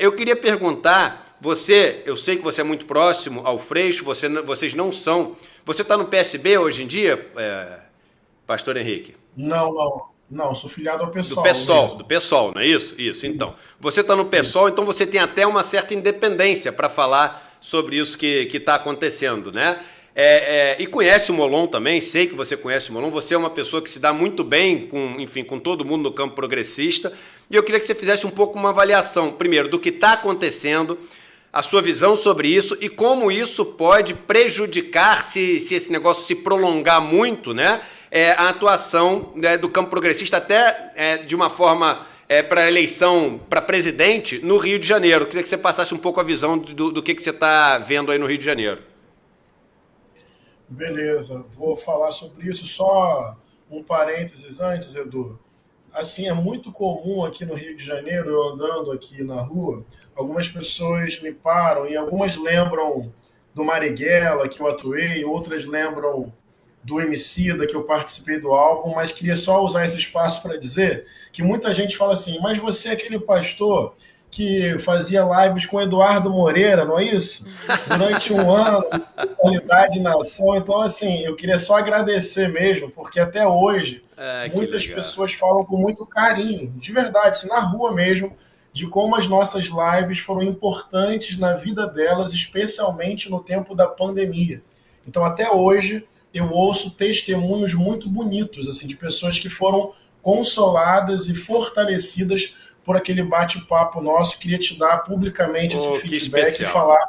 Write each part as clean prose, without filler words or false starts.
eu queria perguntar, eu sei que você é muito próximo ao Freixo, vocês não são. Você está no PSB hoje em dia, Pastor Henrique? Não, não. Não, sou filiado ao Do PSOL PSOL, mesmo. não é isso? Isso, então. Você está no Isso. PSOL, então você tem até uma certa independência para falar sobre isso que está acontecendo, né? E conhece o Molon também, sei que você conhece o Molon, você é uma pessoa que se dá muito bem com todo mundo no campo progressista, e eu queria que você fizesse um pouco uma avaliação, primeiro, do que está acontecendo, a sua visão sobre isso e como isso pode prejudicar, se esse negócio se prolongar muito, né, a atuação, né, do campo progressista, até de uma forma para a eleição para presidente no Rio de Janeiro. Eu queria que você passasse um pouco a visão do que você está vendo aí no Rio de Janeiro. Beleza, vou falar sobre isso. Só um parênteses antes, Edu. Assim, é muito comum aqui no Rio de Janeiro, eu andando aqui na rua, algumas pessoas me param e algumas lembram do Marighella, que eu atuei, outras lembram do Emicida, que eu participei do álbum, mas queria só usar esse espaço para dizer que muita gente fala assim, mas você é aquele pastor que fazia lives com Eduardo Moreira, não é isso? Durante um ano, qualidade na ação. Então, assim, eu queria só agradecer mesmo, porque até hoje Ah, que muitas legal. pessoas falam com muito carinho, de verdade, assim, na rua mesmo, de como as nossas lives foram importantes na vida delas, especialmente no tempo da pandemia. Então, até hoje, eu ouço testemunhos muito bonitos, assim, de pessoas que foram consoladas e fortalecidas por aquele bate-papo nosso. Queria te dar publicamente esse Oh, que feedback e especial. falar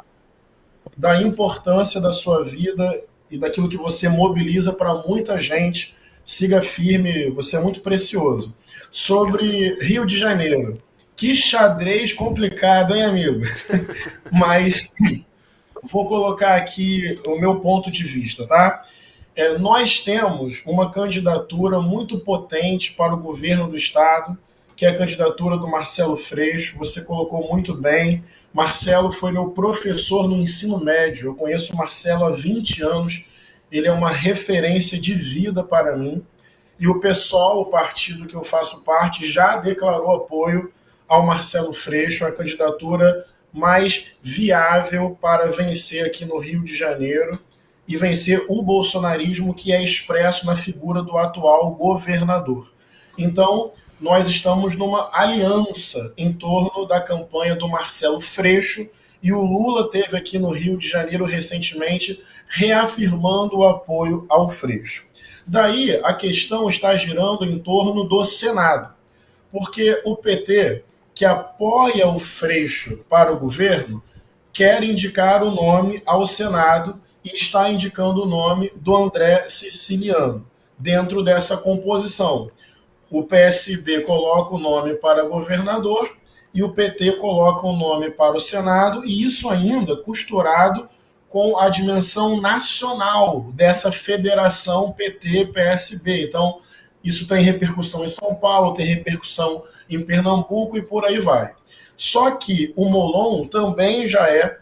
da importância da sua vida e daquilo que você mobiliza para muita gente. Siga firme, você é muito precioso. Obrigado. Sobre Rio de Janeiro. Que xadrez complicado, hein, amigo? Mas vou colocar aqui o meu ponto de vista, tá? Nós temos uma candidatura muito potente para o governo do Estado, que é a candidatura do Marcelo Freixo. Você colocou muito bem. Marcelo foi meu professor no ensino médio. Eu conheço o Marcelo há 20 anos. Ele é uma referência de vida para mim. E o PSOL, o partido que eu faço parte, já declarou apoio ao Marcelo Freixo, a candidatura mais viável para vencer aqui no Rio de Janeiro e vencer o bolsonarismo que é expresso na figura do atual governador. Então, nós estamos numa aliança em torno da campanha do Marcelo Freixo e o Lula teve aqui no Rio de Janeiro recentemente reafirmando o apoio ao Freixo. Daí a questão está girando em torno do Senado, porque o PT, que apoia o Freixo para o governo, quer indicar o nome ao Senado e está indicando o nome do André Siciliano dentro dessa composição. O PSB coloca o nome para governador e o PT coloca o nome para o Senado, e isso ainda costurado com a dimensão nacional dessa federação PT-PSB. Então, isso tem repercussão em São Paulo, tem repercussão em Pernambuco e por aí vai. Só que o Molon também já é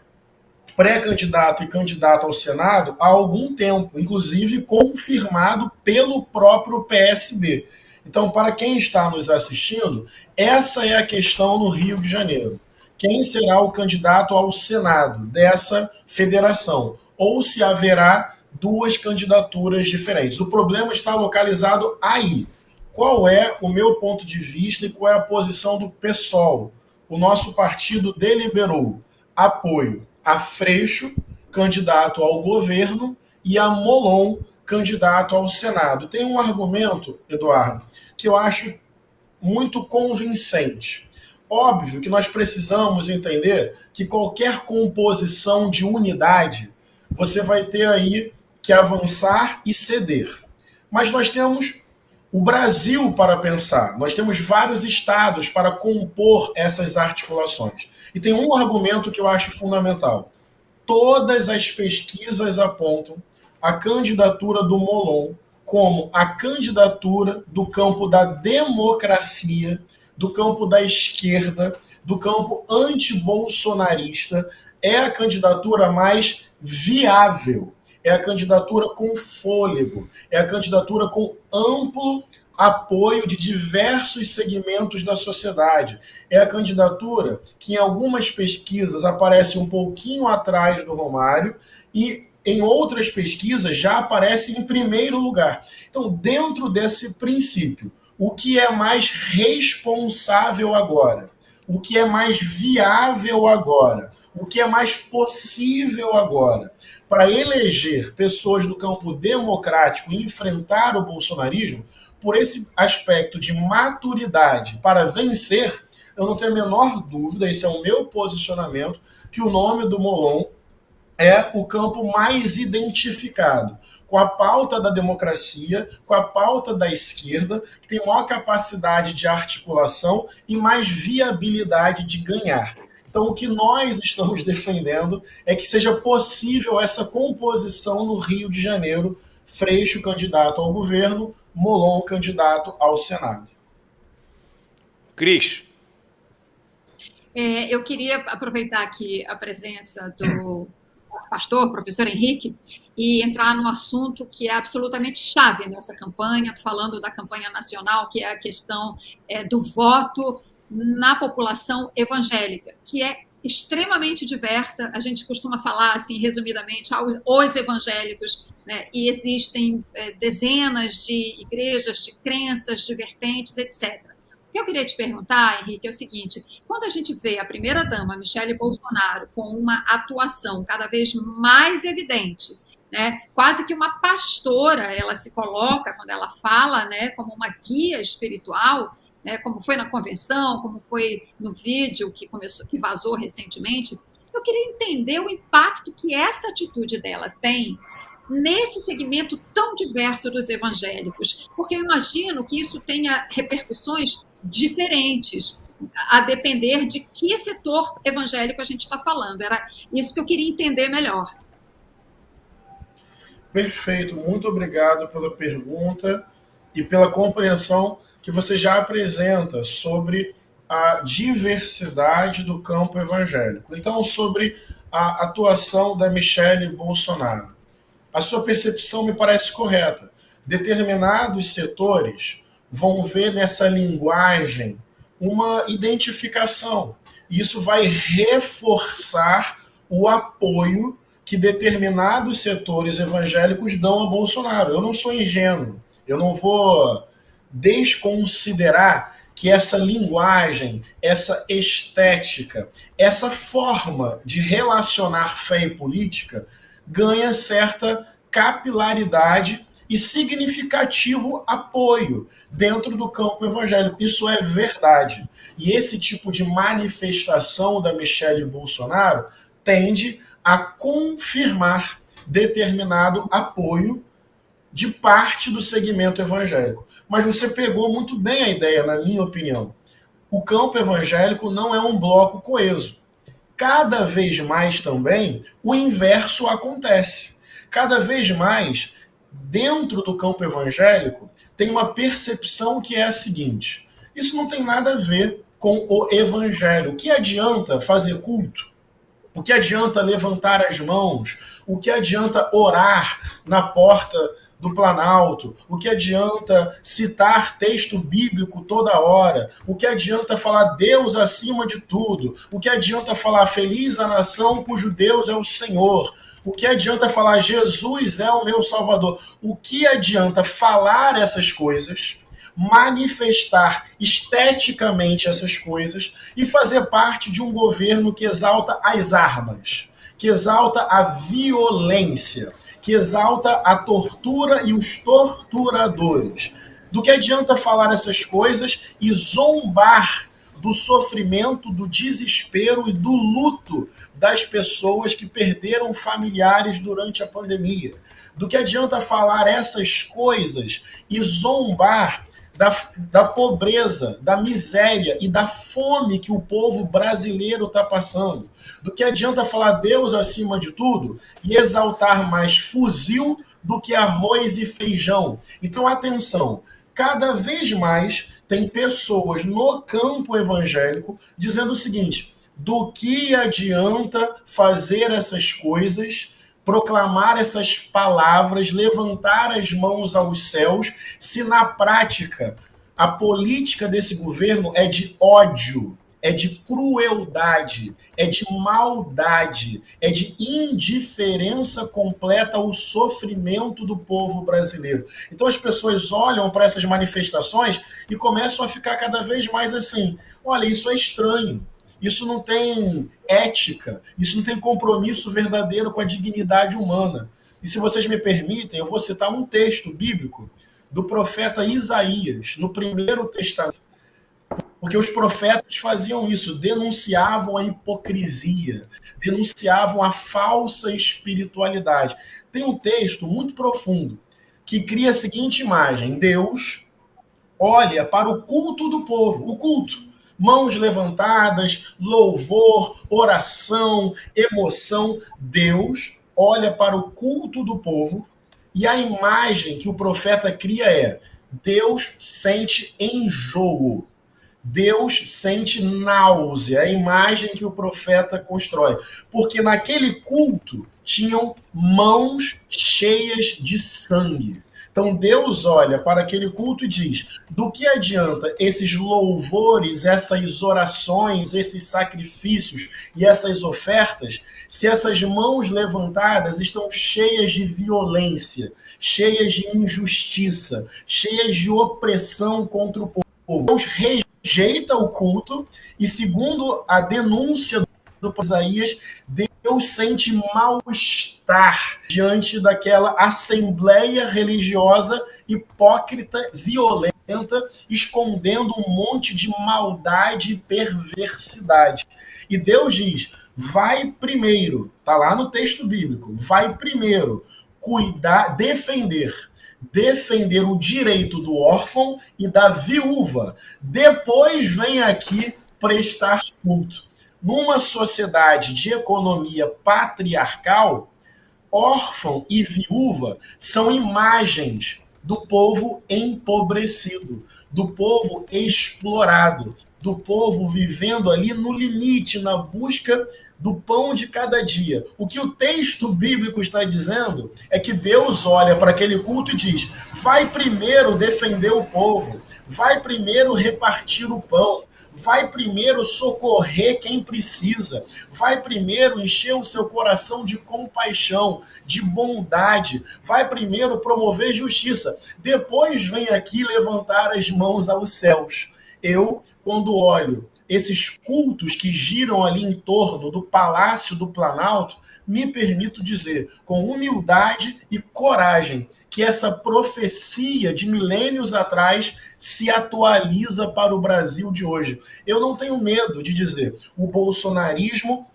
pré-candidato e candidato ao Senado há algum tempo, inclusive confirmado pelo próprio PSB. Então, para quem está nos assistindo, essa é a questão no Rio de Janeiro. Quem será o candidato ao Senado dessa federação? Ou se haverá duas candidaturas diferentes? O problema está localizado aí. Qual é o meu ponto de vista e qual é a posição do PSOL? O nosso partido deliberou apoio a Freixo, candidato ao governo, e a Molon, candidato ao Senado. Tem um argumento, Eduardo, que eu acho muito convincente. Óbvio que nós precisamos entender que qualquer composição de unidade, você vai ter aí que avançar e ceder. Mas nós temos o Brasil para pensar, nós temos vários estados para compor essas articulações. E tem um argumento que eu acho fundamental. Todas as pesquisas apontam a candidatura do Molon como a candidatura do campo da democracia, do campo da esquerda, do campo antibolsonarista. É a candidatura mais viável, é a candidatura com fôlego, é a candidatura com amplo apoio de diversos segmentos da sociedade. É a candidatura que em algumas pesquisas aparece um pouquinho atrás do Romário e em outras pesquisas já aparece em primeiro lugar. Então, dentro desse princípio, o que é mais responsável agora? O que é mais viável agora? O que é mais possível agora? Para eleger pessoas do campo democrático e enfrentar o bolsonarismo, por esse aspecto de maturidade para vencer, eu não tenho a menor dúvida, esse é o meu posicionamento, que o nome do Molon é o campo mais identificado com a pauta da democracia, com a pauta da esquerda, que tem maior capacidade de articulação e mais viabilidade de ganhar. Então, o que nós estamos defendendo é que seja possível essa composição no Rio de Janeiro, Freixo candidato ao governo, Molon candidato ao Senado. Cris. Eu queria aproveitar aqui a presença do pastor, professor Henrique, e entrar num assunto que é absolutamente chave nessa campanha. Estou falando da campanha nacional, que é a questão do voto na população evangélica, que é extremamente diversa. A gente costuma falar, assim, resumidamente, os evangélicos, né? E existem dezenas de igrejas, de crenças, de vertentes, etc. O que eu queria te perguntar, Henrique, é o seguinte: quando a gente vê a primeira-dama, Michele Bolsonaro, com uma atuação cada vez mais evidente, né, quase que uma pastora, ela se coloca, quando ela fala, né, como uma guia espiritual, né, como foi na convenção, como foi no vídeo que vazou recentemente, eu queria entender o impacto que essa atitude dela tem nesse segmento tão diverso dos evangélicos, porque eu imagino que isso tenha repercussões diferentes, a depender de que setor evangélico a gente está falando. Era isso que eu queria entender melhor. Perfeito, muito obrigado pela pergunta e pela compreensão que você já apresenta sobre a diversidade do campo evangélico. Então, sobre a atuação da Michele Bolsonaro. A sua percepção me parece correta. Determinados setores vão ver nessa linguagem uma identificação. Isso vai reforçar o apoio que determinados setores evangélicos dão a Bolsonaro. Eu não sou ingênuo. Eu não vou desconsiderar que essa linguagem, essa estética, essa forma de relacionar fé e política ganha certa capilaridade e significativo apoio dentro do campo evangélico. Isso é verdade. E esse tipo de manifestação da Michele Bolsonaro tende a confirmar determinado apoio de parte do segmento evangélico. Mas você pegou muito bem a ideia, na minha opinião. O campo evangélico não é um bloco coeso. Cada vez mais também o inverso acontece. Cada vez mais, dentro do campo evangélico, tem uma percepção que é a seguinte: isso não tem nada a ver com o evangelho. O que adianta fazer culto? O que adianta levantar as mãos? O que adianta orar na porta do Planalto? O que adianta citar texto bíblico toda hora? O que adianta falar Deus acima de tudo? O que adianta falar feliz a nação cujo Deus é o Senhor? O que adianta falar Jesus é o meu Salvador? O que adianta falar essas coisas, manifestar esteticamente essas coisas e fazer parte de um governo que exalta as armas, que exalta a violência, que exalta a tortura e os torturadores? Do que adianta falar essas coisas e zombar do sofrimento, do desespero e do luto das pessoas que perderam familiares durante a pandemia? Do que adianta falar essas coisas e zombar da pobreza, da miséria e da fome que o povo brasileiro está passando? Do que adianta falar Deus acima de tudo e exaltar mais fuzil do que arroz e feijão? Então, atenção, cada vez mais tem pessoas no campo evangélico dizendo o seguinte: do que adianta fazer essas coisas proclamar essas palavras, levantar as mãos aos céus, se na prática a política desse governo é de ódio, é de crueldade, é de maldade, é de indiferença completa ao sofrimento do povo brasileiro. Então as pessoas olham para essas manifestações e começam a ficar cada vez mais assim, olha, isso é estranho, isso não tem ética, isso não tem compromisso verdadeiro com a dignidade humana. E se vocês me permitem, eu vou citar um texto bíblico do profeta Isaías, no Primeiro Testamento. Porque os profetas faziam isso, denunciavam a hipocrisia, denunciavam a falsa espiritualidade. Tem um texto muito profundo que cria a seguinte imagem: Deus olha para o culto do povo, o culto, mãos levantadas, louvor, oração, emoção. Deus olha para o culto do povo e a imagem que o profeta cria é: Deus sente enjoo. Deus sente náusea, a imagem que o profeta constrói. Porque naquele culto tinham mãos cheias de sangue. Então Deus olha para aquele culto e diz: do que adianta esses louvores, essas orações, esses sacrifícios e essas ofertas, se essas mãos levantadas estão cheias de violência, cheias de injustiça, cheias de opressão contra o povo? Deus rejeita o culto e, segundo a denúncia do Isaías, Deus sente mal-estar diante daquela assembleia religiosa hipócrita, violenta, escondendo um monte de maldade e perversidade. E Deus diz: vai primeiro, está lá no texto bíblico, vai primeiro cuidar, defender o direito do órfão e da viúva. Depois vem aqui prestar culto. Numa sociedade de economia patriarcal, órfão e viúva são imagens do povo empobrecido, do povo explorado, do povo vivendo ali no limite, na busca do pão de cada dia. O que o texto bíblico está dizendo é que Deus olha para aquele culto e diz: vai primeiro defender o povo, vai primeiro repartir o pão, vai primeiro socorrer quem precisa, vai primeiro encher o seu coração de compaixão, de bondade, vai primeiro promover justiça, depois vem aqui levantar as mãos aos céus. Eu, quando olho esses cultos que giram ali em torno do Palácio do Planalto, me permito dizer, com humildade e coragem, que essa profecia de milênios atrás se atualiza para o Brasil de hoje. Eu não tenho medo de dizer, o bolsonarismo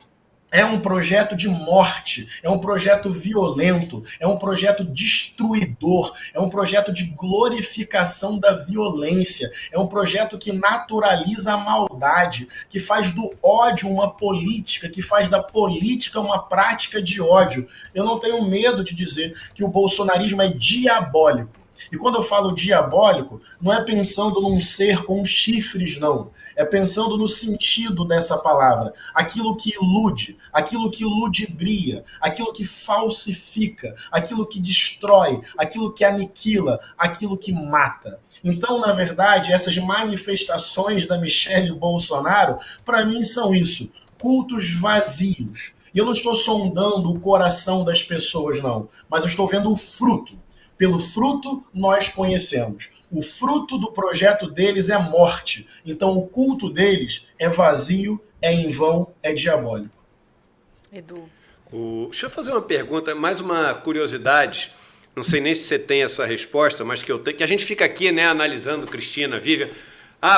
é um projeto de morte, é um projeto violento, é um projeto destruidor, é um projeto de glorificação da violência, é um projeto que naturaliza a maldade, que faz do ódio uma política, que faz da política uma prática de ódio. Eu não tenho medo de dizer que o bolsonarismo é diabólico. E quando eu falo diabólico, não é pensando num ser com chifres, não. É pensando no sentido dessa palavra. Aquilo que ilude, aquilo que ludibria, aquilo que falsifica, aquilo que destrói, aquilo que aniquila, aquilo que mata. Então, na verdade, essas manifestações da Michelle Bolsonaro, para mim, são isso. Cultos vazios. E eu não estou sondando o coração das pessoas, não. Mas eu estou vendo o fruto. Pelo fruto nós conhecemos. O fruto do projeto deles é morte. Então o culto deles é vazio, é em vão, é diabólico. Edu. Deixa eu fazer uma pergunta, mais uma curiosidade. Não sei nem se você tem essa resposta, mas que eu tenho, que a gente fica aqui, né, analisando Cristina, Vivian.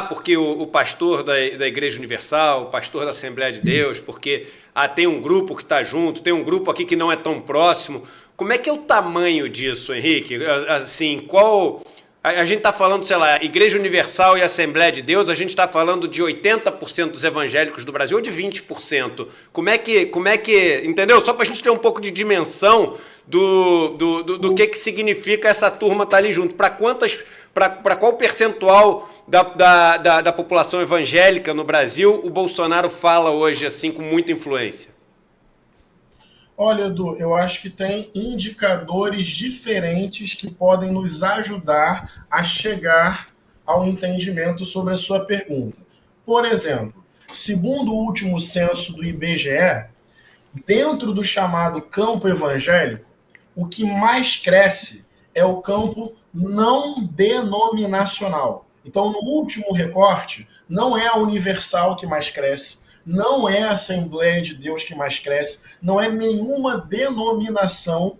Porque o pastor da Igreja Universal, o pastor da Assembleia de Deus, porque tem um grupo que está junto, tem um grupo aqui que não é tão próximo. Como é que é o tamanho disso, Henrique? Assim, qual... A gente está falando, sei lá, Igreja Universal e Assembleia de Deus, a gente está falando de 80% dos evangélicos do Brasil ou de 20%? Como é que, entendeu? Só para a gente ter um pouco de dimensão do que significa essa turma estar ali junto. Para qual percentual da população evangélica no Brasil o Bolsonaro fala hoje assim com muita influência? Olha, Edu, eu acho que tem indicadores diferentes que podem nos ajudar a chegar ao entendimento sobre a sua pergunta. Por exemplo, segundo o último censo do IBGE, dentro do chamado campo evangélico, o que mais cresce é o campo não denominacional. Então, no último recorte, não é a Universal que mais cresce, não é a Assembleia de Deus que mais cresce, não é nenhuma denominação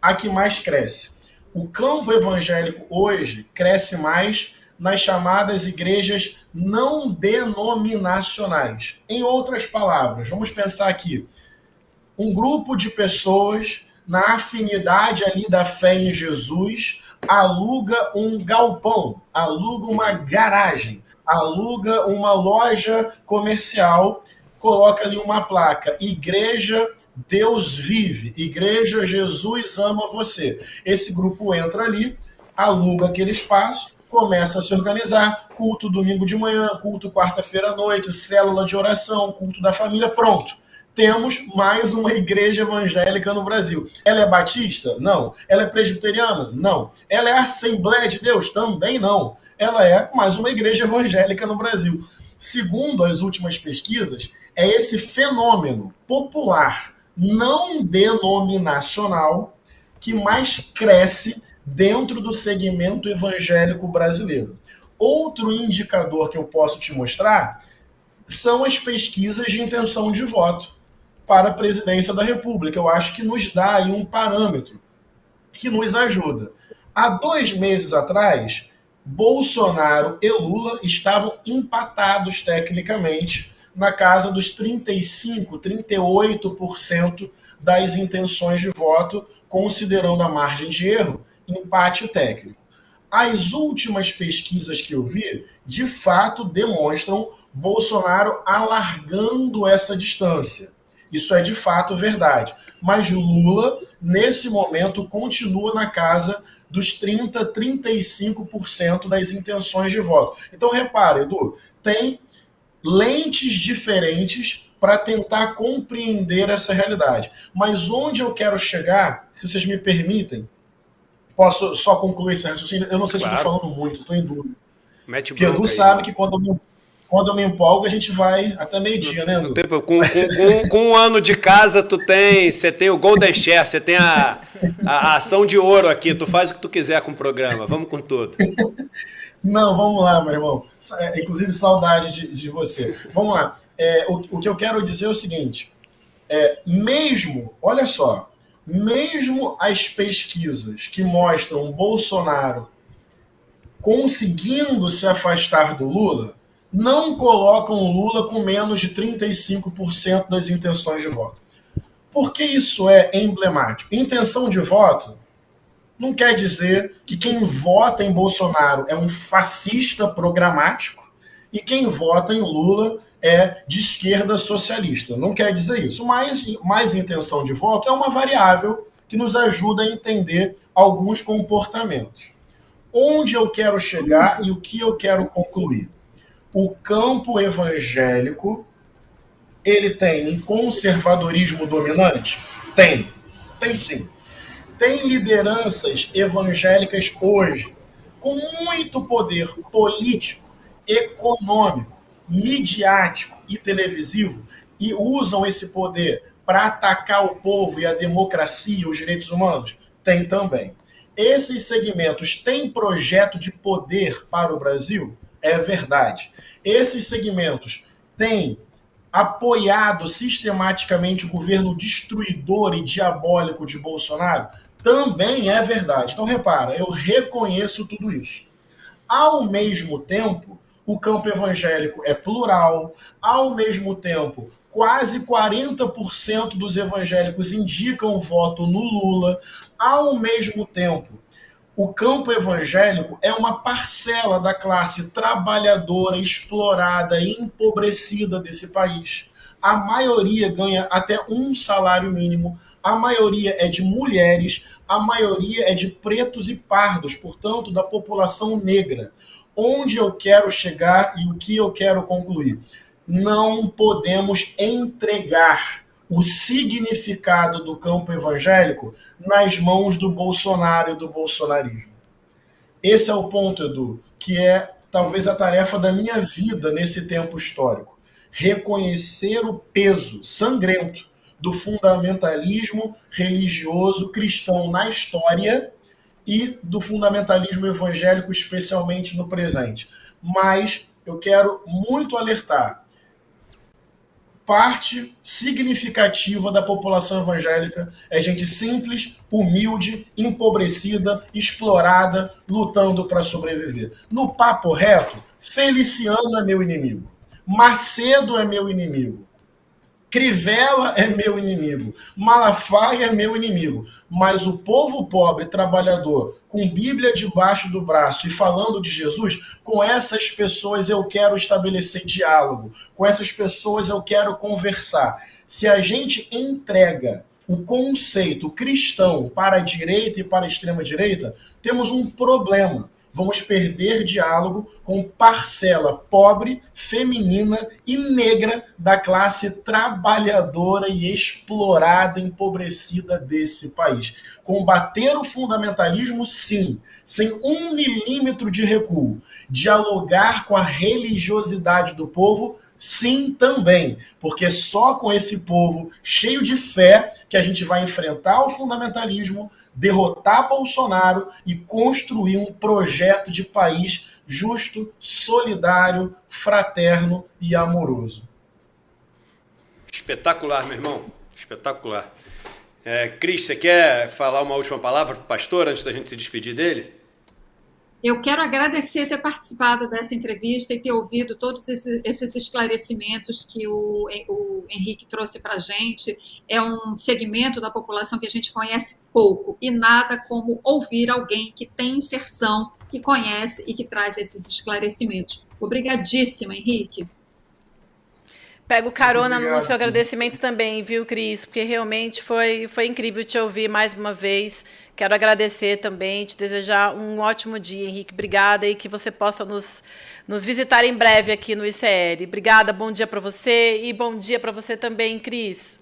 a que mais cresce. O campo evangélico hoje cresce mais nas chamadas igrejas não denominacionais. Em outras palavras, vamos pensar aqui, um grupo de pessoas na afinidade ali da fé em Jesus aluga um galpão, aluga uma garagem, aluga uma loja comercial, coloca ali uma placa, Igreja Deus Vive, Igreja Jesus Ama Você. Esse grupo entra ali, aluga aquele espaço, começa a se organizar, culto domingo de manhã, culto quarta-feira à noite, célula de oração, culto da família, pronto. Temos mais uma igreja evangélica no Brasil. Ela é batista? Não. Ela é presbiteriana? Não. Ela é Assembleia de Deus? Também não. Ela é mais uma igreja evangélica no Brasil. Segundo as últimas pesquisas, é esse fenômeno popular, não denominacional, que mais cresce dentro do segmento evangélico brasileiro. Outro indicador que eu posso te mostrar são as pesquisas de intenção de voto para a presidência da República. Eu acho que nos dá aí um parâmetro que nos ajuda. Há 2 meses atrás, Bolsonaro e Lula estavam empatados tecnicamente na casa dos 35%, 38% das intenções de voto, considerando a margem de erro, empate técnico. As últimas pesquisas que eu vi, de fato, demonstram Bolsonaro alargando essa distância. Isso é de fato verdade. Mas Lula, nesse momento, continua na casa dos 30%, 35% das intenções de voto. Então, repare, Edu, tem lentes diferentes para tentar compreender essa realidade. Mas onde eu quero chegar, se vocês me permitem, posso só concluir esse raciocínio? Eu não sei se eu estou falando muito, estou em dúvida. Porque Edu sabe que quando eu me empolgo, a gente vai até meio-dia, né, Edu? Com 1 ano de casa, você tem o Golden Share, você tem a ação de ouro aqui, tu faz o que tu quiser com o programa, vamos com tudo. Não, vamos lá, meu irmão. Inclusive, saudade de você. Vamos lá. O que eu quero dizer é o seguinte, olha só, mesmo as pesquisas que mostram Bolsonaro conseguindo se afastar do Lula, não colocam o Lula com menos de 35% das intenções de voto. Por que isso é emblemático? Intenção de voto não quer dizer que quem vota em Bolsonaro é um fascista programático e quem vota em Lula é de esquerda socialista. Não quer dizer isso. Mas intenção de voto é uma variável que nos ajuda a entender alguns comportamentos. Onde eu quero chegar e o que eu quero concluir? O campo evangélico, ele tem um conservadorismo dominante? Tem sim. Tem lideranças evangélicas hoje com muito poder político, econômico, midiático e televisivo e usam esse poder para atacar o povo e a democracia, os direitos humanos? Tem também. Esses segmentos têm projeto de poder para o Brasil? É verdade. Esses segmentos têm apoiado sistematicamente o governo destruidor e diabólico de Bolsonaro? Também é verdade. Então, repara, eu reconheço tudo isso. Ao mesmo tempo, o campo evangélico é plural, ao mesmo tempo, quase 40% dos evangélicos indicam voto no Lula, ao mesmo tempo, o campo evangélico é uma parcela da classe trabalhadora, explorada e empobrecida desse país. A maioria ganha até um salário mínimo, a maioria é de mulheres, a maioria é de pretos e pardos, portanto, da população negra. Onde eu quero chegar e o que eu quero concluir? Não podemos entregar o significado do campo evangélico nas mãos do Bolsonaro e do bolsonarismo. Esse é o ponto, Edu, que é talvez a tarefa da minha vida nesse tempo histórico. Reconhecer o peso sangrento do fundamentalismo religioso cristão na história e do fundamentalismo evangélico, especialmente no presente. Mas eu quero muito alertar. Parte significativa da população evangélica é gente simples, humilde, empobrecida, explorada, lutando para sobreviver. No papo reto, Feliciano é meu inimigo. Macedo é meu inimigo. Crivella é meu inimigo, Malafaia é meu inimigo, mas o povo pobre, trabalhador, com Bíblia debaixo do braço e falando de Jesus, com essas pessoas eu quero estabelecer diálogo, com essas pessoas eu quero conversar. Se a gente entrega o conceito cristão para a direita e para a extrema-direita, temos um problema. Vamos perder diálogo com parcela pobre, feminina e negra da classe trabalhadora e explorada, empobrecida desse país. Combater o fundamentalismo, sim, sem 1 milímetro de recuo. Dialogar com a religiosidade do povo, sim, também. Porque só com esse povo cheio de fé que a gente vai enfrentar o fundamentalismo, derrotar Bolsonaro e construir um projeto de país justo, solidário, fraterno e amoroso. Espetacular, meu irmão. Espetacular. Cris, você quer falar uma última palavra para o pastor antes da gente se despedir dele? Eu quero agradecer ter participado dessa entrevista e ter ouvido todos esses esclarecimentos que o Henrique trouxe para a gente. É um segmento da população que a gente conhece pouco e nada como ouvir alguém que tem inserção, que conhece e que traz esses esclarecimentos. Obrigadíssima, Henrique. Pego carona no seu agradecimento também, viu, Cris? Porque realmente foi incrível te ouvir mais uma vez. Quero agradecer também, te desejar um ótimo dia, Henrique. Obrigada e que você possa nos visitar em breve aqui no ICL. Obrigada, bom dia para você e bom dia para você também, Cris.